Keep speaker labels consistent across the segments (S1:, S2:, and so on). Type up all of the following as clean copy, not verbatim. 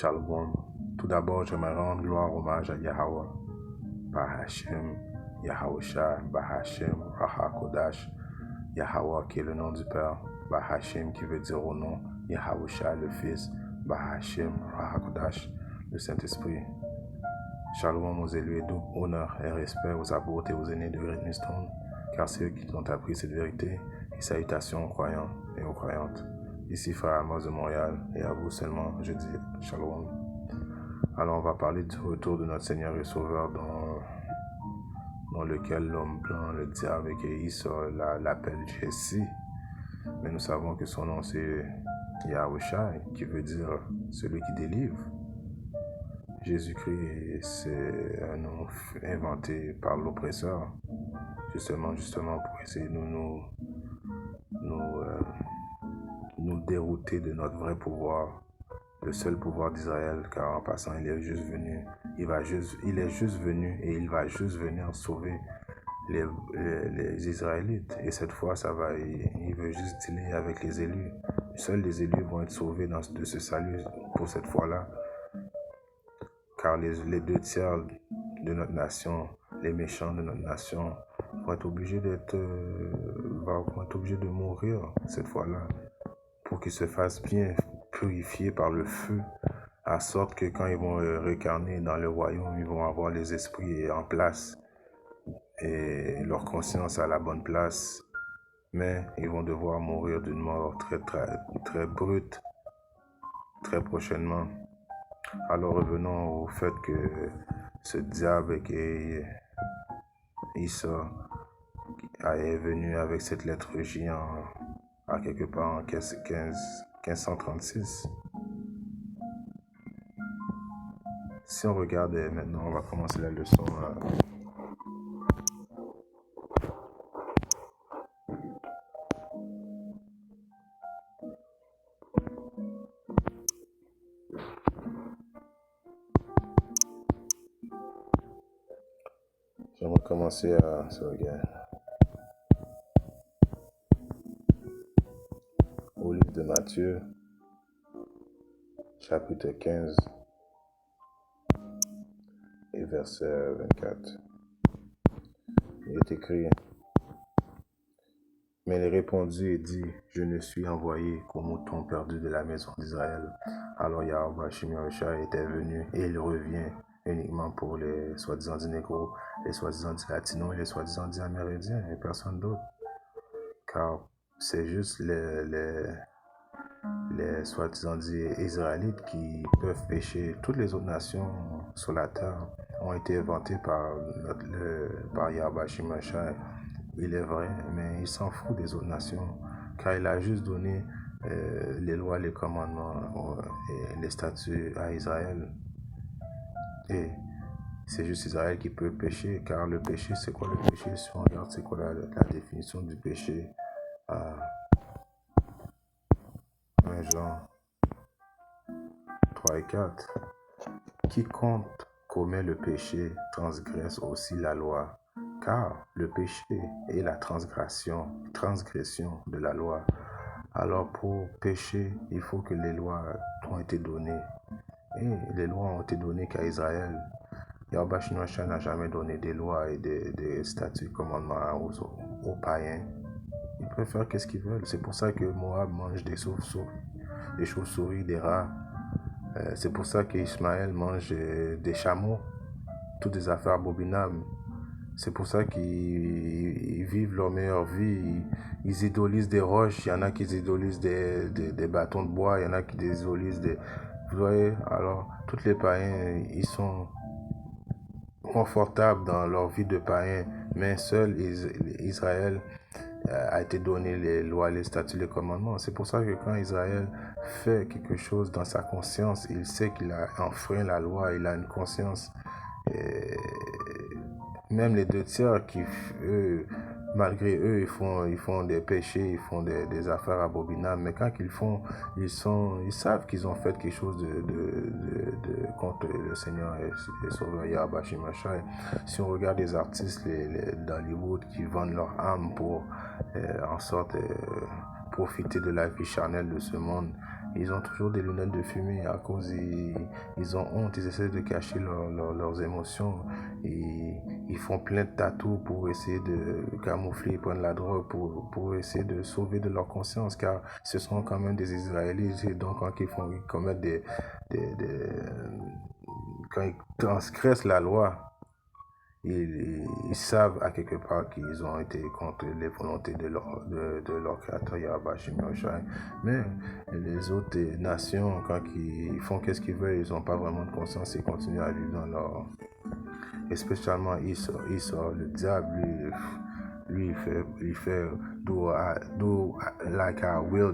S1: Shalom. Tout d'abord, j'aimerais rendre gloire, hommage à Yahweh, Bahashem, Yahawashai, Bahashem, Raha Kodash, Yahweh qui est le nom du Père, Bahashem qui veut dire au nom, Yahawashai le Fils, Bahashem, Raha Kodash, le Saint-Esprit. Shalom aux élus, honneur et respect aux apôtres et aux aînés de Redmistone, car c'est eux qui ont appris cette vérité, et salutations aux croyants et aux croyantes. Ici, frère Amos de Montréal, et à vous seulement, je dis Shalom. Alors, on va parler du retour de notre Seigneur et Sauveur dans lequel l'homme blanc, le diable, et l'appelle Jesse. Mais nous savons que son nom c'est Yahushai, qui veut dire celui qui délivre. Jésus-Christ, c'est un nom inventé par l'oppresseur, justement pour essayer de nous dérouter de notre vrai pouvoir, le seul pouvoir d'Israël, car en passant, il est juste venu et il va juste venir sauver les Israélites. Et cette fois, il veut juste dealer avec les élus. Seuls les élus vont être sauvés de ce salut pour cette fois-là, car les 2 tiers de notre nation, les méchants de notre nation, vont être obligés de mourir cette fois-là, pour qu'ils se fassent bien purifier par le feu, à sorte que quand ils vont réincarner dans le royaume, ils vont avoir les esprits en place et leur conscience à la bonne place, mais ils vont devoir mourir d'une mort très, très, très brute, très prochainement. Alors revenons au fait que ce diable qui est Issa est venu avec cette lettre J à quelque part en 1536. Si on regarde maintenant, on va commencer la leçon. J'aimerais commencer au livre de Matthieu, chapitre 15 et verset 24. Il est écrit: Mais il répondit et dit: Je ne suis envoyé qu'aux moutons perdus de la maison d'Israël. Alors Yahweh Shimei était venu, et il revient uniquement pour les soi-disant dits négros, les soi-disant dits latinos et les soi-disant dits amérindiens, et personne d'autre. Car c'est juste les soi-disant dits israélites qui peuvent pécher. Toutes les autres nations sur la terre ont été inventées par Yahweh Shimei. Il est vrai, mais il s'en fout des autres nations, car il a juste donné les lois, les commandements et les statuts à Israël. Et c'est juste Israël qui peut pécher, car le péché, c'est quoi le péché? Si on regarde, c'est quoi la définition du péché? 1 Jean 3 et 4. Quiconque commet le péché transgresse aussi la loi, car le péché est la transgression de la loi. Alors pour pécher, il faut que les lois ont été données. Et les lois ont été données qu'à Israël. Yahweh Shimei n'a jamais donné des lois et des statuts, commandements aux païens. Ils peuvent faire qu'est-ce qu'ils veulent. C'est pour ça que Moab mange des chauves-souris, des rats. C'est pour ça qu'Ismaël mange des chameaux, toutes des affaires abominables. C'est pour ça qu'ils vivent leur meilleure vie. Ils idolisent des roches. Il y en a qui idolisent des bâtons de bois. Il y en a qui idolisent des... Vous voyez, alors, tous les païens, ils sont confortables dans leur vie de païen. Mais seul Israël a été donné les lois, les statuts, les commandements. C'est pour ça que quand Israël fait quelque chose dans sa conscience, il sait qu'il a enfreint la loi, il a une conscience. Et même les 2 tiers qui, eux, malgré eux, ils font des péchés, ils font des affaires abominables, mais quand ils font, ils savent qu'ils ont fait quelque chose de contre le Seigneur et Sauveur Yahweh Shimei. Si on regarde les artistes d'Hollywood qui vendent leur âme pour en sorte profiter de la vie charnelle de ce monde, ils ont toujours des lunettes de fumée à cause ils ont honte, ils essaient de cacher leurs émotions. Et ils font plein de tatous pour essayer de camoufler, prendre la drogue pour essayer de sauver de leur conscience, car ce sont quand même des Israélites. Et donc quand ils commettent quand ils transgressent la loi, ils savent à quelque part qu'ils ont été contre les volontés de leur créateur Yahweh Hashem Yahushua. Mais les autres nations, quand ils font qu'est-ce qu'ils veulent, ils n'ont pas vraiment de conscience, ils continuent à vivre dans leur... Et spécialement Esau, le diable, lui il fait do like I will,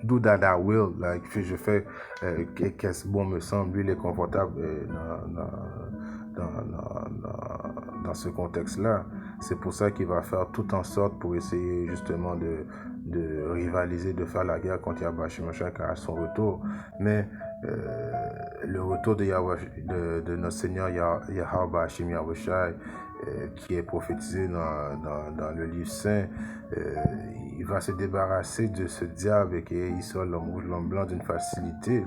S1: do that I will, like je fais qu'est-ce bon me semble. Lui il est confortable dans ce contexte-là. C'est pour ça qu'il va faire tout en sorte pour essayer justement de rivaliser, de faire la guerre contre Yahweh Shemashak à son retour. Mais le retour de notre Seigneur Yahweh Hashem Yahushua, qui est prophétisé dans le livre saint, il va se débarrasser de ce diable et qu'il soit l'homme rouge, l'homme blanc d'une facilité.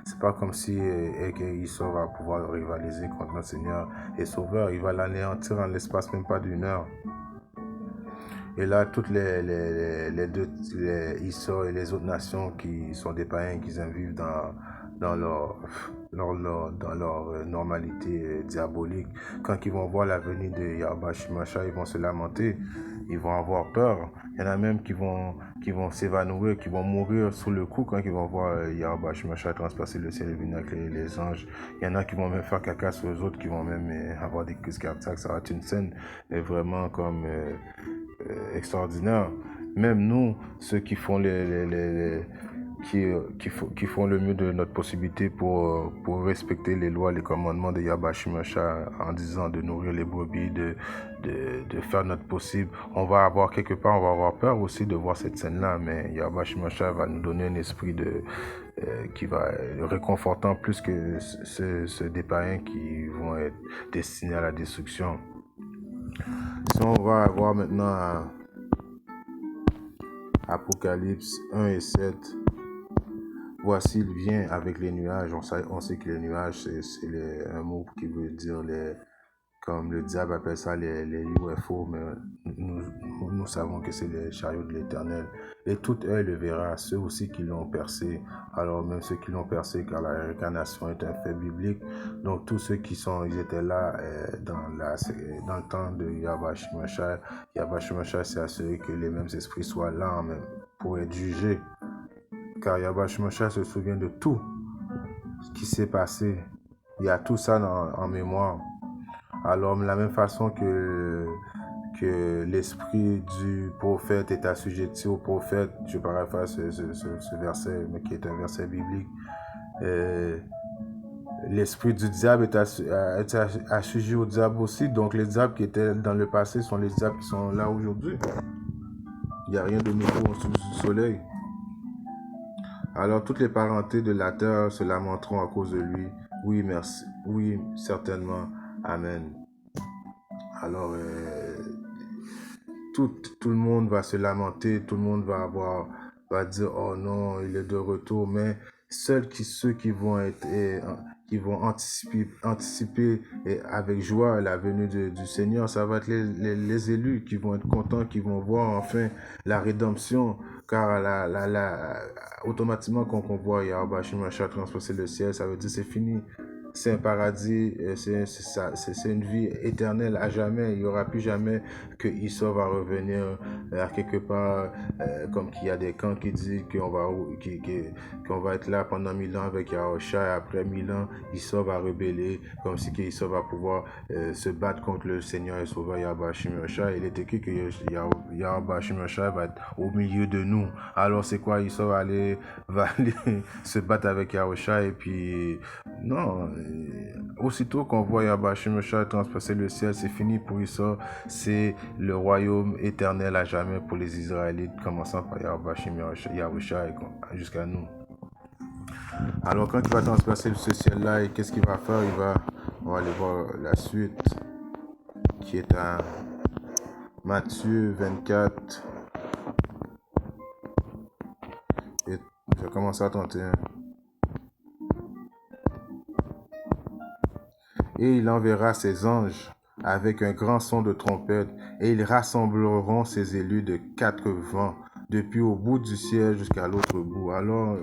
S1: C'est pas comme si Esau va pouvoir rivaliser contre notre Seigneur et Sauveur. Il va l'anéantir en l'espace même pas d'une heure. Et là, toutes les Esau et les autres nations qui sont des païens, qui vivent dans leur normalité diabolique, quand ils vont voir la venue de Yahweh Shemashah, ils vont se lamenter, ils vont avoir peur. Il y en a même qui vont s'évanouir, qui vont mourir sous le coup quand ils vont voir Yahweh Shemashah transpasser le ciel et venir avec les anges. Il y en a qui vont même faire caca sur les autres, qui vont même avoir des crises cardiaques. Ça va être une scène vraiment comme extraordinaire. Même nous, ceux qui font qui font le mieux de notre possibilité pour respecter les lois, les commandements de Yahweh Shemashah, en disant de nourrir les brebis, de faire notre possible. On va avoir peur aussi de voir cette scène-là, mais Yahweh Shemashah va nous donner un esprit qui va être réconfortant plus que ceux des païens qui vont être destinés à la destruction. Si on va voir maintenant à Apocalypse 1 et 7, voici, il vient avec les nuages. On sait que les nuages, c'est un mot qui veut dire, comme le diable appelle ça, les UFO, mais nous savons que c'est les chariots de l'Éternel. Et tout œil le verra, ceux aussi qui l'ont percé. Alors même ceux qui l'ont percé, car la réincarnation est un fait biblique. Donc tous ceux ils étaient là dans le temps de Yahweh Shemashah. Yahweh Shemashah s'est assuré que les mêmes esprits soient là même pour être jugés. Car Yahweh Shemashah se souvient de tout ce qui s'est passé. Il y a tout ça en mémoire. Alors, de la même façon que l'esprit du prophète est assujetti au prophète, je paraphrase ce verset, mais qui est un verset biblique, l'esprit du diable est assujetti au diable aussi. Donc, les diables qui étaient dans le passé sont les diables qui sont là aujourd'hui. Il n'y a rien de nouveau en dessous du soleil. Alors, toutes les parentés de la terre se lamenteront à cause de lui. Oui, merci. Oui, certainement. Amen. Alors, tout le monde va se lamenter, tout le monde va dire, oh non, il est de retour, mais seuls ceux qui vont anticiper avec joie la venue du Seigneur, ça va être les élus qui vont être contents, qui vont voir enfin la rédemption, car automatiquement quand on voit Yahweh Shemashah transpasser le ciel, ça veut dire c'est fini. C'est un paradis, c'est une vie éternelle à jamais. Il n'y aura plus jamais que Esau va revenir à quelque part, comme qu'il y a des camps qui disent qu'on va être là pendant 1000 ans avec Yahushua, et après 1000 ans, Esau va rebeller, comme si Esau va pouvoir se battre contre le Seigneur et Sauveur Yahweh Shemashah. Il est écrit que Yahweh Shemashah va être au milieu de nous. Alors c'est quoi? Esau va aller se battre avec Yahushua, et puis non. Aussitôt qu'on voit Yahweh Shemashah transpasser le ciel, c'est fini pour Esau. C'est le royaume éternel à jamais pour les Israélites, commençant par Yahweh Shemashah jusqu'à nous. Alors quand il va transpasser ce ciel-là, et qu'est-ce qu'il va faire? On va aller voir la suite, qui est à Matthieu 24, et Comment ça, 31? Et il enverra ses anges avec un grand son de trompette, et ils rassembleront ses élus de 4 vents, depuis au bout du ciel jusqu'à l'autre bout. Alors,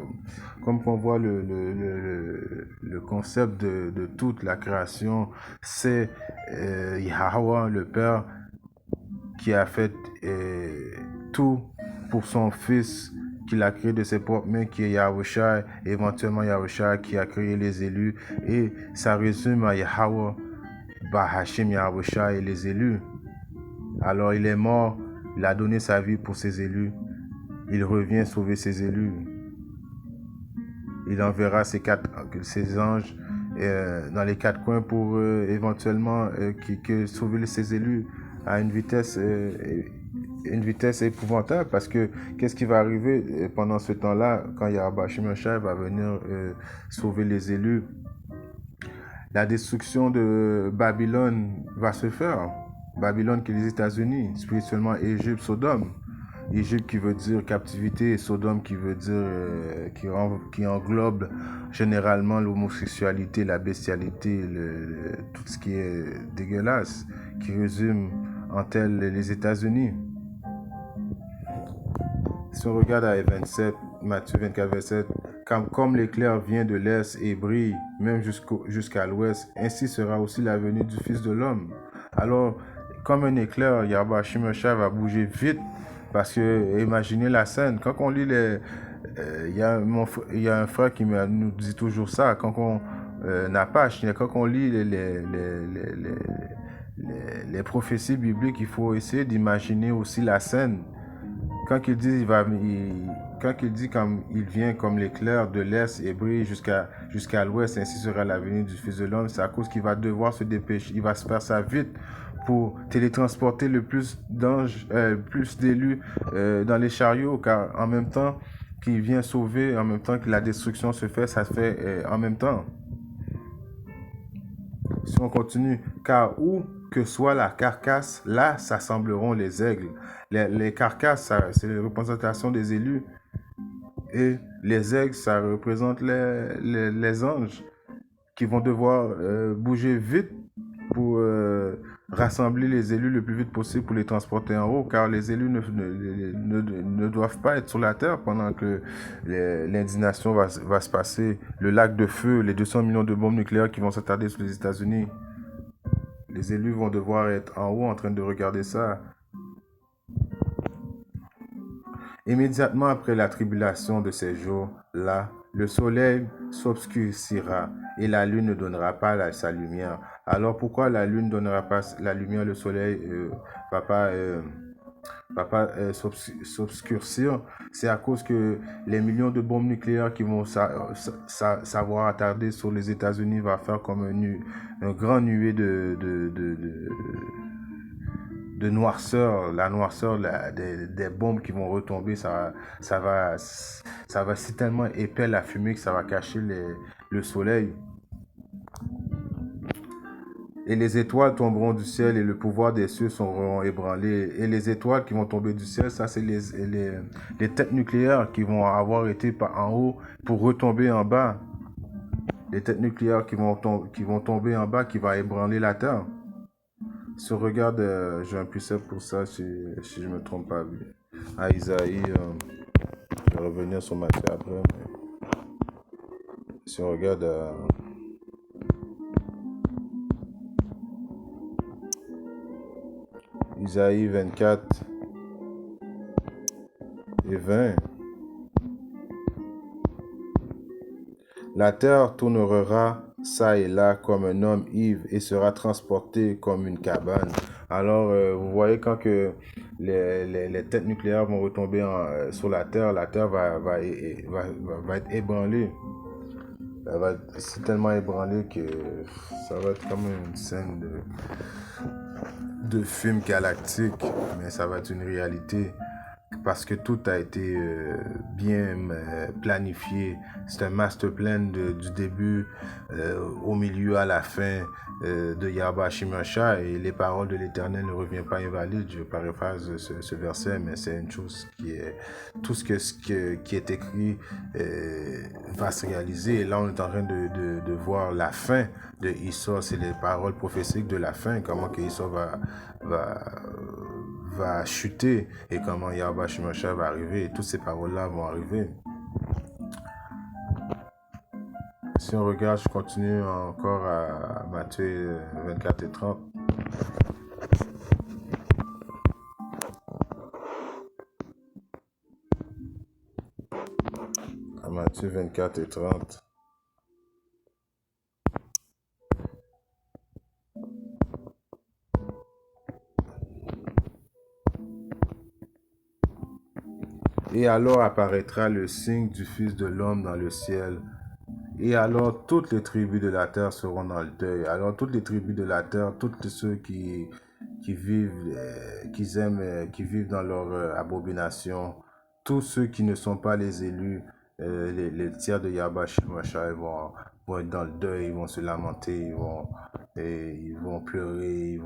S1: comme on voit le concept de toute la création, c'est Yahweh, le Père, qui a fait tout pour son Fils, qu'il a créé de ses propres mains, qui est Yahushua, éventuellement Yahushua qui a créé les élus, et ça résume à Yahweh, Bahashim Yahushua et les élus. Alors il est mort, il a donné sa vie pour ses élus, il revient sauver ses élus. Il enverra ses anges dans les 4 coins pour éventuellement sauver ses élus à une vitesse épouvantable, parce que qu'est-ce qui va arriver pendant ce temps-là quand Yahweh Shemashai va venir sauver les élus? La destruction de Babylone va se faire. Babylone qui est les États-Unis, spirituellement Égypte, Sodome. Égypte qui veut dire captivité, et Sodome qui veut dire qui englobe généralement l'homosexualité, la bestialité, tout ce qui est dégueulasse, qui résume en tel les États-Unis. Si on regarde à 27, Matthieu 24, 27, comme l'éclair vient de l'est et brille même jusqu'à l'ouest, ainsi sera aussi la venue du Fils de l'homme. Alors, comme un éclair, Yahweh Shemashai va bouger vite, parce que imaginez la scène. Quand on lit il y a un frère qui nous dit toujours ça, quand on quand on lit les prophéties bibliques, il faut essayer d'imaginer aussi la scène. Quand il dit comme il vient comme l'éclair de l'est et brille jusqu'à l'ouest, ainsi sera la venue du Fils de l'homme, c'est à cause qu'il va devoir se dépêcher, il va se faire ça vite pour télétransporter le plus d'élus dans les chariots, car en même temps qu'il vient sauver, en même temps que la destruction se fait, ça se fait en même temps. Si on continue, car où que soit la carcasse, là s'assembleront les aigles. Les carcasses, c'est la représentation des élus. Et les aigles, ça représente les anges qui vont devoir bouger vite pour rassembler les élus le plus vite possible pour les transporter en haut, car les élus ne doivent pas être sur la terre pendant que l'indignation va se passer. Le lac de feu, les 200 millions de bombes nucléaires qui vont s'attarder sur les États-Unis. Les élus vont devoir être en haut en train de regarder ça. Immédiatement après la tribulation de ces jours-là, le soleil s'obscurcira et la lune ne donnera pas sa lumière. Alors pourquoi la lune ne donnera pas la lumière, le soleil va pas s'obscurcir? C'est à cause que les millions de bombes nucléaires qui vont savoir attarder sur les États-Unis va faire comme un grand nuée de noirceur, la noirceur des bombes qui vont retomber, ça va c'est tellement épais la fumée que ça va cacher le soleil. Et les étoiles tomberont du ciel et le pouvoir des cieux seront ébranlés. Et les étoiles qui vont tomber du ciel, ça c'est les têtes nucléaires qui vont avoir été en haut pour retomber en bas. Les têtes nucléaires qui vont tomber en bas, qui vont ébranler la terre. Si on regarde, j'ai un precept pour ça, si je ne me trompe pas, à Isaïe, je vais revenir sur Matthieu après, mais si on regarde Isaïe 24 et 20, la terre tournera ça et là comme un homme ivre et sera transporté comme une cabane. Alors, vous voyez, quand que les têtes nucléaires vont retomber sur la terre va être ébranlée. Elle va être tellement ébranlée que ça va être comme une scène de film galactique, mais ça va être une réalité. parce que tout a été bien planifié. C'est un master plan du début au milieu à la fin de Yahweh Shimashah, et les paroles de l'Éternel ne reviennent pas invalides. Je paraphrase ce verset, mais c'est une chose qui est tout qui est écrit va se réaliser. Et là, on est en train de voir la fin de Issa. C'est les paroles prophétiques de la fin, comment que Issa va chuter et comment Yahweh Shimashah va arriver. Et toutes ces paroles-là vont arriver. Si on regarde, je continue encore à Matthieu 24 et 30. À Matthieu 24 et 30. Et alors apparaîtra le signe du Fils de l'homme dans le ciel. Et alors toutes les tribus de la terre seront dans le deuil. Alors toutes les tribus de la terre, tous ceux qui vivent, qui vivent dans leur abomination, tous ceux qui ne sont pas les élus, les tiers de Yahweh Shimashah, vont être dans le deuil, ils vont se lamenter, ils vont pleurer,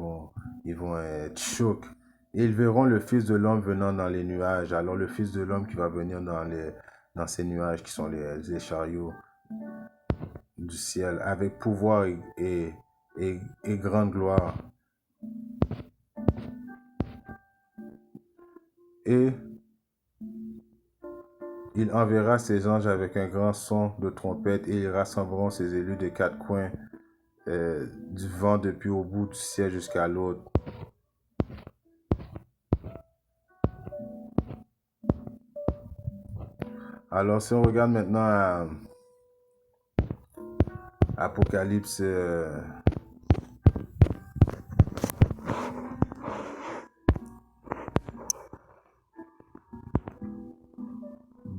S1: ils vont être choqués. Et ils verront le Fils de l'homme venant dans les nuages. Alors le Fils de l'homme qui va venir dans ces nuages qui sont les chariots du ciel, avec pouvoir et grande gloire. Et il enverra ses anges avec un grand son de trompette, et ils rassembleront ses élus des quatre coins du vent, depuis au bout du ciel jusqu'à l'autre. Alors si on regarde maintenant à Apocalypse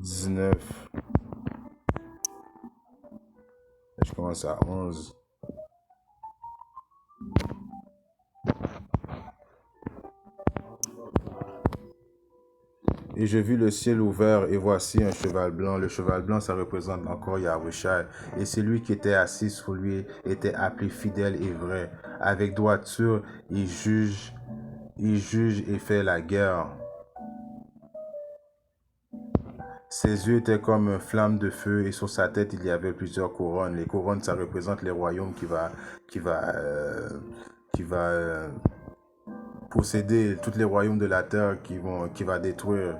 S1: 19, je commence à 11. Et je vis le ciel ouvert, et voici un cheval blanc. Le cheval blanc, ça représente encore Yahushua. Et celui qui était assis sur lui était appelé fidèle et vrai. Avec droiture, il juge et fait la guerre. Ses yeux étaient comme une flamme de feu, et sur sa tête il y avait plusieurs couronnes. Les couronnes, ça représente les royaumes qui va posséder tous les royaumes de la terre, qui va détruire.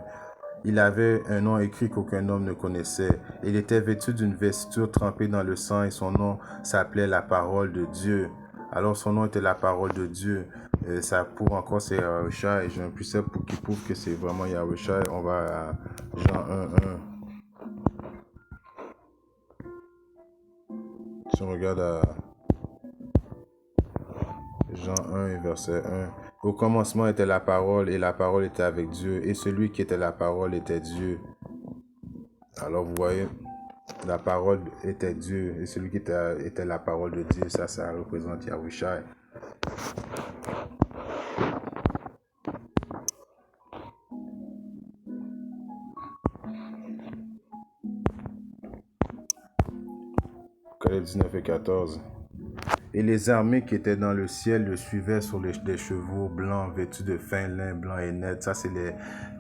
S1: Il avait un nom écrit qu'aucun homme ne connaissait. Il était vêtu d'une vesture trempée dans le sang, et son nom s'appelait la parole de Dieu. Alors son nom était la parole de Dieu. Et ça prouve encore c'est Yahushua, et j'ai un precept qui prouve que c'est vraiment Yahushua. On va à Jean 1:1. Si on regarde à Jean 1, verset 1. Au commencement était la parole, et la parole était avec Dieu, et celui qui était la parole était Dieu. Alors vous voyez, la parole était Dieu, et celui qui était la parole de Dieu, ça représente Yahushua. Apocalypse 19 et 14. Et les armées qui étaient dans le ciel le suivaient sur des chevaux blancs vêtus de fin lin blanc et net. Ça, c'est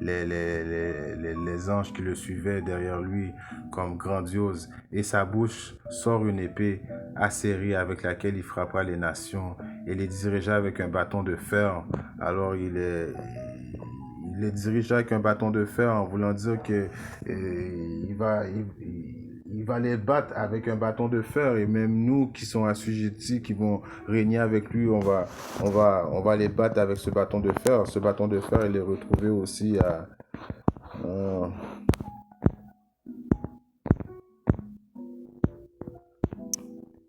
S1: les anges qui le suivaient derrière lui comme grandiose. Et sa bouche sort une épée acérée avec laquelle il frappera les nations et les dirigea avec un bâton de fer. Alors il les dirigea avec un bâton de fer, en voulant dire que il va les battre avec un bâton de fer, et même nous qui sommes assujettis, qui vont régner avec lui, on va les battre avec ce bâton de fer. Ce bâton de fer, il est retrouvé aussi à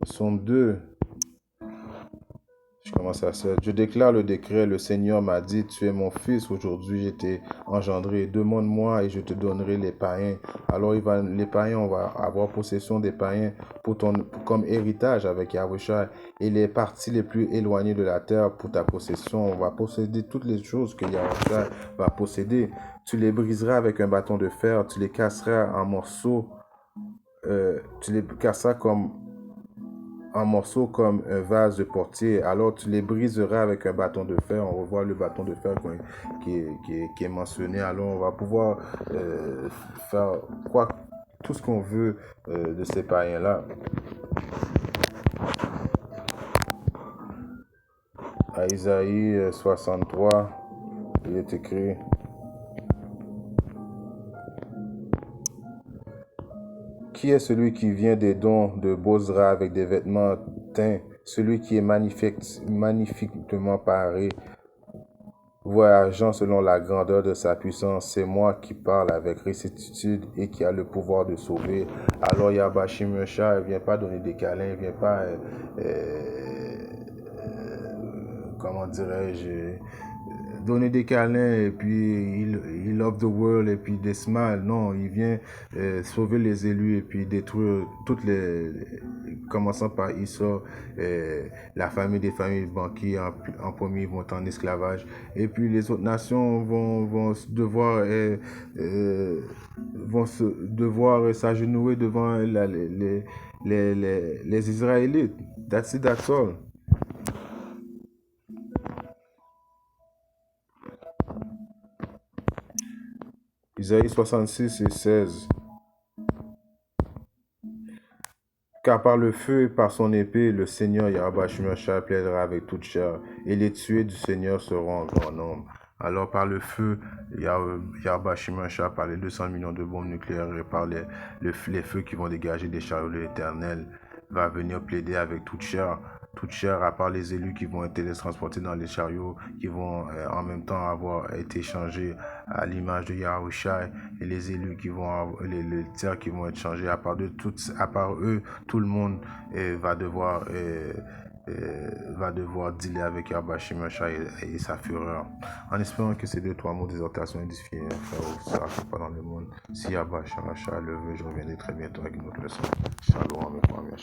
S1: Psaume 2. Je commence à 7. Je déclare le décret, le Seigneur m'a dit, tu es mon fils, aujourd'hui je t'ai engendrer. Demande-moi et je te donnerai les païens. Alors les païens, on va avoir possession des païens comme héritage avec Yahushua. Et les parties les plus éloignées de la terre pour ta possession. On va posséder toutes les choses que Yahushua va posséder. Tu les briseras avec un bâton de fer, tu les casseras en morceaux, tu les casseras en morceaux comme un vase de portier. Alors tu les briseras avec un bâton de fer. On revoit le bâton de fer qui est mentionné. Alors on va pouvoir faire tout ce qu'on veut de ces païens-là. À Isaïe 63, il est écrit: Qui est celui qui vient des dons de Bozra avec des vêtements teints, celui qui est magnifiquement paré, voyageant selon la grandeur de sa puissance? C'est moi qui parle avec réctitude et qui a le pouvoir de sauver. Alors Yahweh Shimosha, il ne vient pas donner des câlins, il ne vient pas, comment dirais-je, donner des câlins et puis il love the world et puis des smiles. Non, il vient sauver les élus et puis détruire toutes commençant par Issa, la famille des familles banquiers en premier vont en esclavage et puis les autres nations vont devoir s'agenouiller devant les Israélites. That's it, that's all. Isaïe 66 et 16. Car par le feu et par son épée, le Seigneur Yahweh Shimosha plaidera avec toute chair, et les tués du Seigneur seront en grand nombre. Alors par le feu, Yahweh Shimosha, par les 200 millions de bombes nucléaires et par les feux qui vont dégager des chariots de l'Éternel, va venir plaider avec toute chair, à part les élus qui vont être télétransportés dans les chariots, qui vont en même temps avoir été changés à l'image de Yahushua, et les élus qui vont avoir, les terres qui vont être changées, à part eux, tout le monde va devoir dealer avec Yahweh Shimosha et sa fureur. En espérant que ces 2-3 mots d'exhortation édifient un frère ou sœur pas dans le monde. Si Yahweh Shimosha le veut, je reviendrai très bientôt avec une autre leçon. Shalom, mes frères, mes